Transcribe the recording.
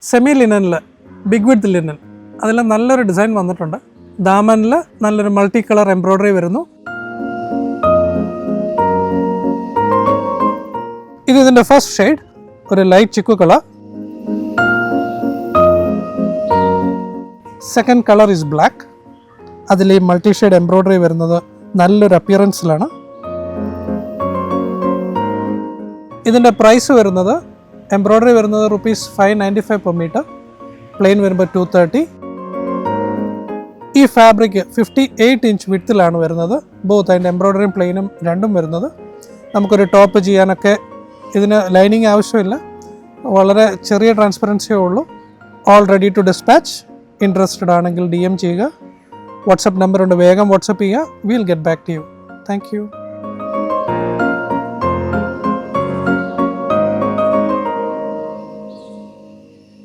Semi ലിനനിൽ big width linen അതിൽ നല്ലൊരു design വന്നിട്ടുണ്ട്. ദാമനിൽ നല്ലൊരു മൾട്ടി കളർ എംബ്രോയ്ഡറി വരുന്നു. ഇതിൻ്റെ ഫസ്റ്റ് ഷെയ്ഡ് ഒരു ലൈറ്റ് ചിക്കു colour. Second colour is black. അതിൽ ഈ മൾട്ടി ഷെയ്ഡ് എംബ്രോയ്ഡറി വരുന്നത് നല്ലൊരു അപ്പിയറൻസിലാണ്. ഇതിൻ്റെ പ്രൈസ് വരുന്നത് എംബ്രോയ്ഡറി വരുന്നത് ₹595 പെർ മീറ്റർ, പ്ലെയിൻ വരുമ്പോൾ 230. ഈ ഫാബ്രിക് 58 ഇഞ്ച് വിഡ്ത്തിലാണ് വരുന്നത്. ബോത്ത് അതിൻ്റെ എംബ്രോയ്ഡറിയും പ്ലെയിനും രണ്ടും വരുന്നത്. നമുക്കൊരു ടോപ്പ് ചെയ്യാനൊക്കെ ഇതിന് ലൈനിങ് ആവശ്യമില്ല, വളരെ ചെറിയ ട്രാൻസ്പെറൻസിയേ ഉള്ളൂ. All ready to dispatch. Interested ആണെങ്കിൽ DM ചെയ്യുക. വാട്സപ്പ് നമ്പറുണ്ട്, വേഗം വാട്സപ്പ് ചെയ്യുക. Will get back to you. Thank U.